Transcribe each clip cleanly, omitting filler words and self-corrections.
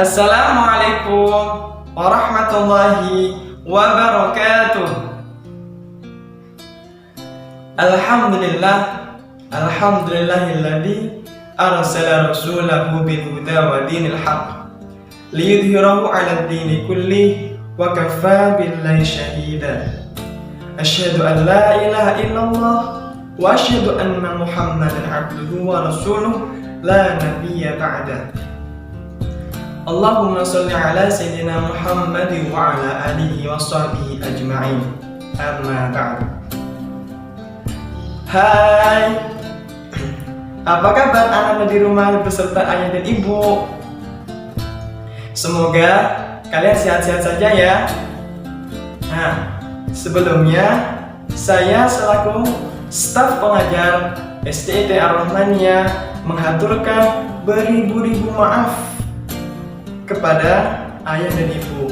Assalamualaikum warahmatullahi wabarakatuh. Alhamdulillahilladzi arsala rasulahu bil huda wa dinil haqq liyudhhirahu 'alad dini kullih wa kafaa billahi shahida. Asyhadu an la ilaha illallah wa asyhadu anna Muhammadan 'abduhu wa rasuluh la nabiyya ba'da. Allahumma sholli ala sayyidina Muhammad wa ala alihi wa sahbihi ajma'in. Amma ba'du. Hai, apa kabar anak-anak di rumah beserta ayah dan ibu? Semoga kalian sehat-sehat saja ya. Nah, sebelumnya saya selaku staf pengajar SDIT Ar-Rahmaniyah menghaturkan beribu-ribu maaf kepada ayah dan ibu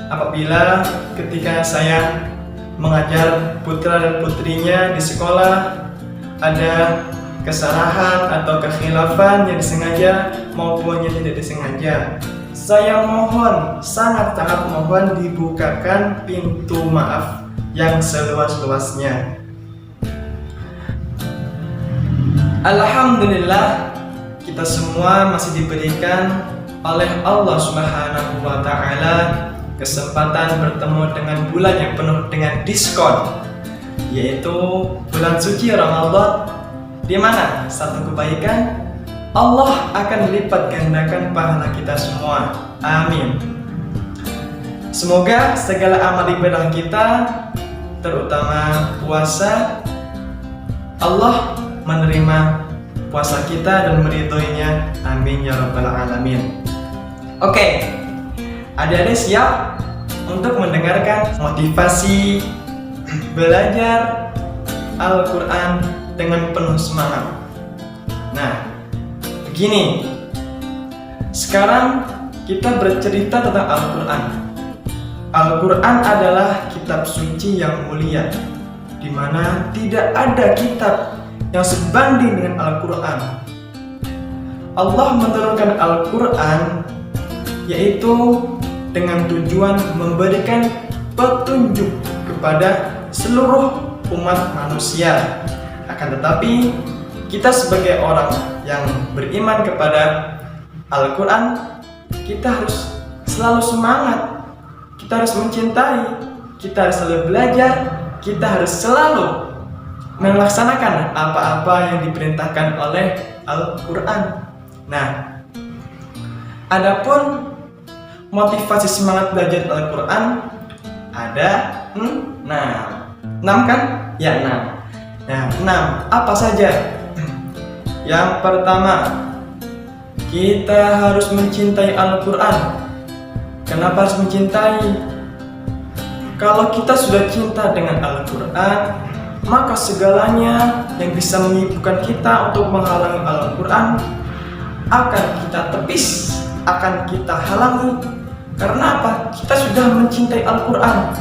apabila ketika saya mengajar putra dan putrinya di sekolah ada kesalahan atau kekhilafan yang disengaja maupun yang tidak disengaja. Saya mohon, sangat-sangat mohon dibukakan pintu maaf yang seluas-luasnya. Alhamdulillah, kita semua masih diberikan oleh Allah Subhanahu wa Ta'ala kesempatan bertemu dengan bulan yang penuh dengan diskon, yaitu bulan suci Ramadan, di mana satu kebaikan Allah akan lipat gandakan pahala kita semua. Amin. Semoga segala amal ibadah kita, terutama puasa, Allah menerima puasa kita dan meridhoinya. Amin ya rabbal alamin. Oke, adik-adik siap untuk mendengarkan motivasi belajar Al-Quran dengan penuh semangat. Nah, begini, sekarang kita bercerita tentang Al-Quran. Al-Quran adalah kitab suci yang mulia, di mana tidak ada kitab yang sebanding dengan Al-Quran. Allah menurunkan Al-Quran yaitu dengan tujuan memberikan petunjuk kepada seluruh umat manusia. Akan tetapi kita sebagai orang yang beriman kepada Al-Quran, kita harus selalu semangat, kita harus mencintai, kita harus selalu belajar, kita harus selalu melaksanakan apa-apa yang diperintahkan oleh Al-Quran. Nah, adapun motivasi semangat belajar Al-Quran ada 6 kan? Ya 6. Nah, 6 apa saja? Yang pertama, kita harus mencintai Al-Quran. Kenapa harus mencintai? Kalau kita sudah cinta dengan Al-Quran, maka segalanya yang bisa menyibukkan kita untuk menghalangi Al-Quran akan kita tepis, akan kita halangi. Karena apa? Kita sudah mencintai Al-Quran.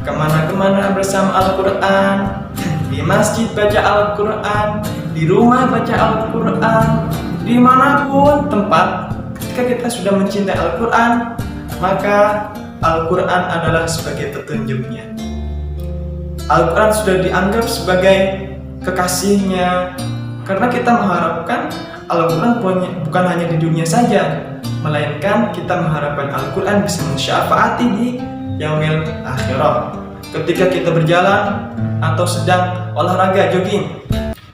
Kemana-kemana bersama Al-Quran, di masjid baca Al-Quran, di rumah baca Al-Quran, dimanapun tempat. Ketika kita sudah mencintai Al-Quran, maka Al-Quran adalah sebagai petunjuknya. Al-Quran sudah dianggap sebagai kekasihnya, karena kita mengharapkan Al-Quran bukan hanya di dunia saja, melainkan kita mengharapkan Al-Quran bisa mensyafaati di yaumil akhirah. Ketika kita berjalan atau sedang olahraga jogging,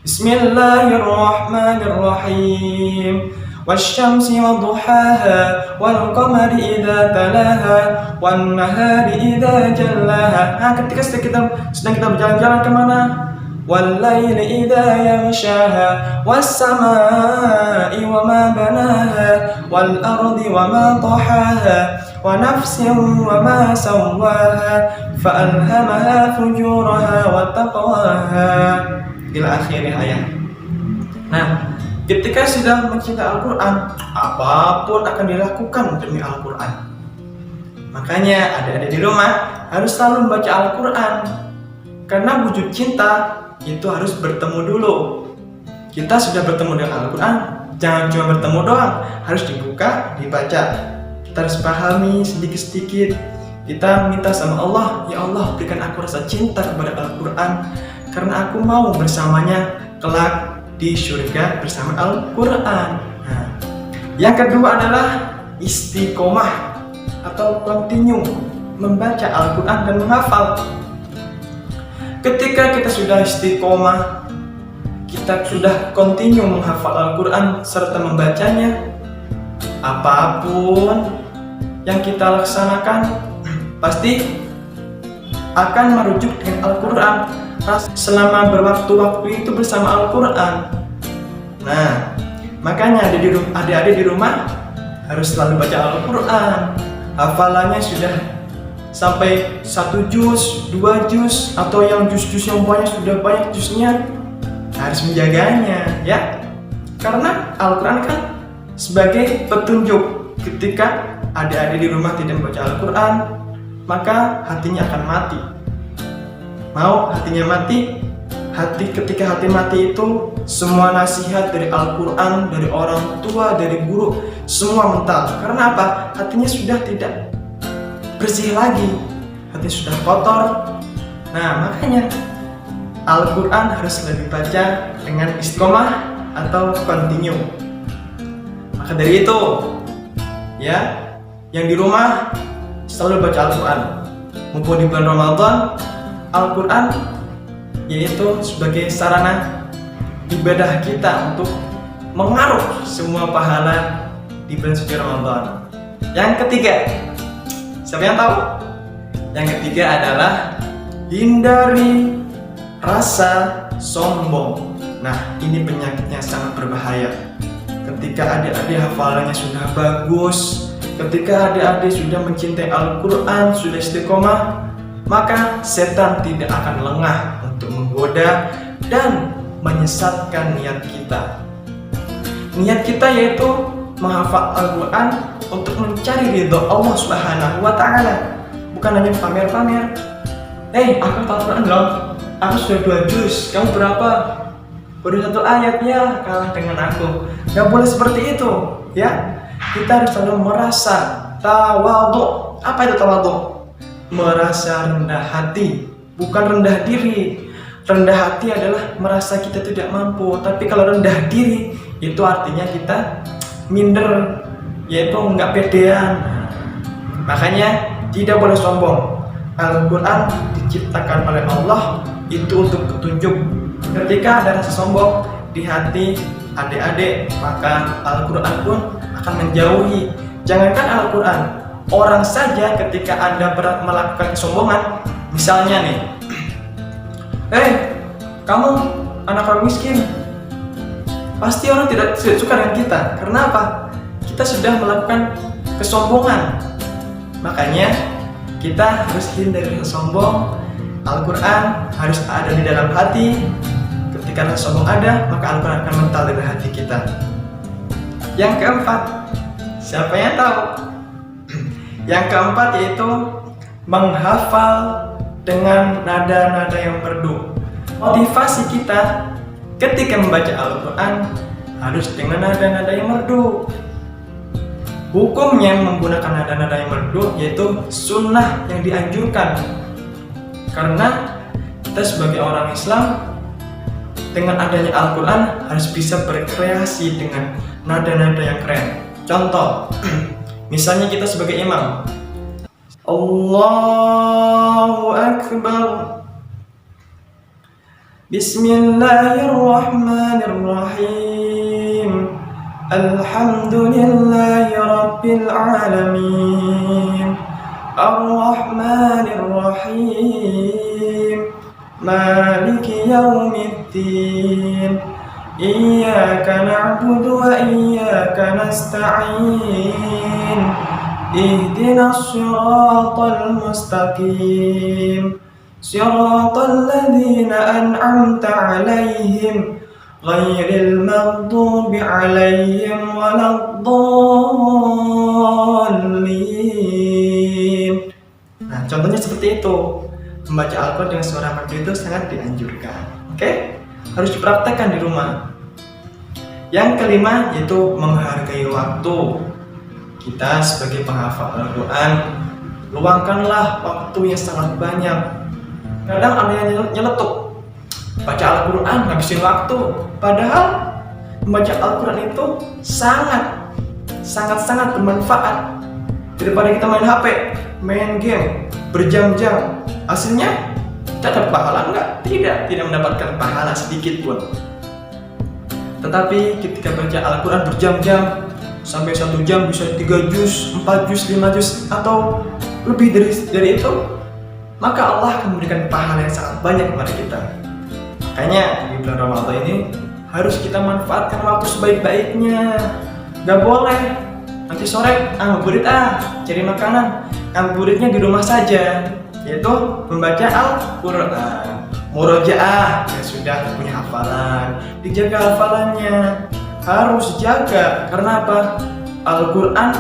Bismillahirrahmanirrahim. Wasyamsi wadduhaha wal qamari idza talaha wan nahari idza jallaha. Nah, ketika sedang kita berjalan-jalan kemana? Wal laili idza yaghshaha was samaa'i wa ma banaha wal ardi wa ma tahaha wa nafsin wa ma sawwaha fa alhamaha fujuraha wa taqwaha ila akhir ayat. Nah, ketika sudah mencintai Al-Quran, apapun akan dilakukan demi Al-Quran. Makanya adik-adik di rumah harus selalu membaca Al-Quran, karena wujud cinta itu harus bertemu dulu. kita sudah bertemu dengan Al-Quran, jangan cuma bertemu doang, harus dibuka, dibaca. Kita harus pahami sedikit-sedikit. Kita minta sama Allah, ya Allah berikan aku rasa cinta kepada Al-Quran, karena aku mau bersamanya kelak di surga bersama Al-Quran. Nah, yang kedua adalah istiqomah atau continue membaca Al-Quran dan menghafal. Ketika kita sudah istiqomah, kita sudah continue menghafal Al-Quran serta membacanya, apapun yang kita laksanakan pasti akan merujuk dengan Al-Quran selama berwaktu-waktu itu bersama Al-Quran. Nah, makanya adik-adik di rumah harus selalu baca Al-Quran. Hafalannya sudah sampai 1 juz, 2 juz, atau yang juz-juz yang banyak, sudah banyak juznya, harus menjaganya ya. Karena Al-Quran kan sebagai petunjuk. Ketika adik-adik di rumah tidak membaca Al-Quran, maka hatinya akan mati. Mau hatinya mati? Ketika hati mati itu, semua nasihat dari Al-Quran, dari orang tua, dari guru, semua mental. Karena apa? Hatinya sudah tidak bersih lagi, hatinya sudah kotor. Nah, makanya Al-Quran harus lebih dibaca dengan istiqomah atau continue. Maka dari itu, ya, yang di rumah selalu baca Al-Quran. Mumpung di bulan Ramadan, Al-Quran yaitu sebagai sarana ibadah kita untuk mengaruh semua pahala di bulan suci Ramadan. Yang ketiga, siapa yang tahu? Yang ketiga adalah hindari rasa sombong. Nah, ini penyakitnya sangat berbahaya. Ketika adik-adik hafalannya sudah bagus, ketika adik-adik sudah mencintai Al-Quran, sudah istiqomah, maka setan tidak akan lengah untuk menggoda dan menyesatkan niat kita. Niat kita yaitu menghafal Al-Quran untuk mencari ridho Allah Subhanahu wa Ta'ala, bukan hanya pamer-pamer. Aku hafal Al-Quran dong, aku sudah 2 juz, kamu berapa? Baru 1 ayat, ya kalah dengan aku. Gak boleh seperti itu ya. Kita harus selalu merasa tawadhu. Apa itu tawadhu? Merasa rendah hati, bukan rendah diri. Rendah hati adalah merasa kita tidak mampu, tapi kalau rendah diri itu artinya kita minder, yaitu nggak pedean. Makanya tidak boleh sombong. Al-Quran diciptakan oleh Allah itu untuk petunjuk. Ketika ada rasa sombong di hati adik-adik, maka Al-Quran pun akan menjauhi. Jangankan Al-Quran, orang saja ketika Anda melakukan kesombongan, misalnya nih, kamu anak orang miskin, pasti orang tidak suka dengan kita. Karena apa? Kita sudah melakukan kesombongan. Makanya kita harus hindari rasa sombong. Al-Quran harus ada di dalam hati. Ketika rasa sombong ada, maka Al-Quran akan mental dari hati kita. Yang keempat, siapa yang tahu? Yang keempat yaitu menghafal dengan nada-nada yang merdu. Motivasi kita ketika membaca Al-Quran harus dengan nada-nada yang merdu. Hukumnya menggunakan nada-nada yang merdu yaitu sunnah yang dianjurkan. Karena kita sebagai orang Islam, dengan adanya Al-Quran harus bisa berkreasi dengan nada-nada yang keren. Contoh, misalnya kita sebagai imam, Allahu Akbar, Bismillahirrahmanirrahim, Alhamdulillahi Rabbil Alamin, Ar-Rahmanirrahim, Maliki Yawmiddin, Iyyaka na'budu wa iyyaka nasta'in, Ihdinas siratal mustaqim, siratal ladzina an'amta 'alaihim, ghairil maghdubi 'alaihim waladdallin. Nah, contohnya seperti itu. Membaca Al-Quran dengan suara merdu itu sangat dianjurkan. Oke? Harus dipraktekkan di rumah. Yang kelima yaitu menghargai waktu. Kita sebagai penghafal Al-Quran, luangkanlah waktu yang sangat banyak. Kadang ada yang nyeletuk, baca Al-Quran ngabisin waktu. Padahal membaca Al-Quran itu sangat bermanfaat daripada kita main HP, main game berjam-jam. Hasilnya kita dapat pahala enggak? Tidak mendapatkan pahala sedikit pun. Tetapi ketika baca Al-Quran berjam-jam, sampai 1 jam bisa 3 juz, 4 juz, 5 juz, atau lebih dari itu, maka Allah akan memberikan pahala yang sangat banyak kepada kita. Makanya di bulan Ramadan ini harus kita manfaatkan waktu sebaik-baiknya. Gak boleh nanti sore ngabuburit cari makanan, ngabuburitnya di rumah saja, yaitu membaca Al-Quran, murojaah yang sudah punya hafalan, dijaga hafalannya, harus jaga. Karena apa? Al-Quran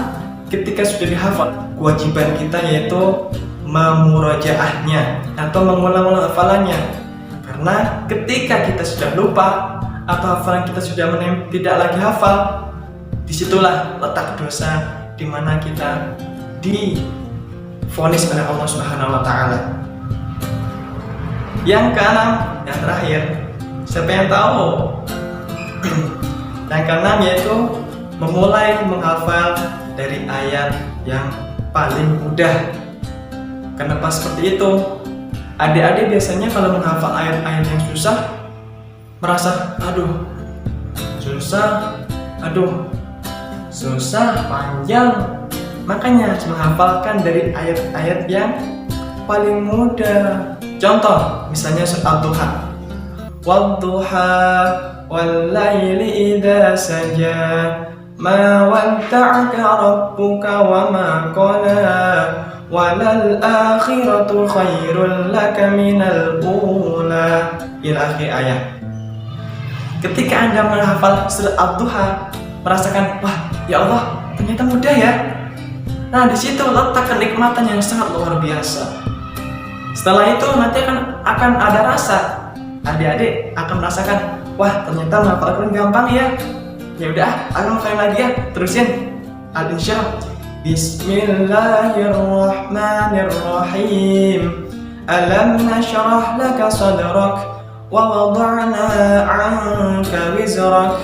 ketika sudah dihafal, kewajiban kita yaitu memurojaahnya atau mengulang-ulang hafalannya. Karena ketika kita sudah lupa atau hafalan kita sudah tidak lagi hafal, disitulah letak dosa di mana kita divonis oleh Allah Subhanahu wa Ta'ala. Yang keenam, yang terakhir, siapa yang tahu? Yang keenam yaitu memulai menghafal dari ayat yang paling mudah. Kenapa seperti itu? Adik-adik biasanya kalau menghafal ayat-ayat yang susah merasa susah, panjang. Makanya menghafalkan dari ayat-ayat yang paling mudah. Contoh, misalnya surat Duha. Wadduha wal-laili idza saja ma wadda'aka rabbuka wa ma qala walal akhiratu khairul laka minal ula, ila akhir ayat. Ketika Anda menghafal surat Ad-Duha, merasakan, wah ya Allah ternyata mudah ya. Nah di situ letak kenikmatan yang sangat luar biasa. Setelah itu nanti akan ada rasa, adik-adik akan merasakan, wah ternyata menghafal Al-Quran gampang ya. Ya udah, aku ngafalin lagi ya, terusin. Al-Insya. Bismillahirrahmanirrahim. Alam nashrah laka sadrak wa wada'na 'anka wizrak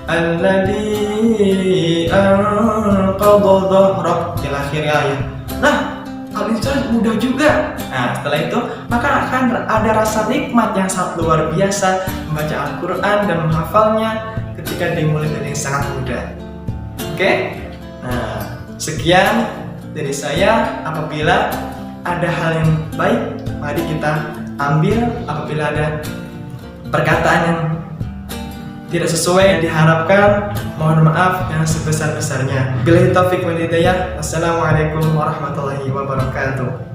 alladhi anqadha dhahrak, ila akhir ayat. Nah, Al-Insya mudah juga. Nah, setelah itu maka akan ada rasa nikmat yang sangat luar biasa membaca Al-Quran dan menghafalnya ketika dimulai dari yang sangat mudah. Oke? Nah, sekian dari saya. Apabila ada hal yang baik, mari kita ambil. Apabila ada perkataan yang tidak sesuai yang diharapkan, mohon maaf yang sebesar-besarnya. Billahi taufiq wal hidayah. Wassalamualaikum warahmatullahi wabarakatuh.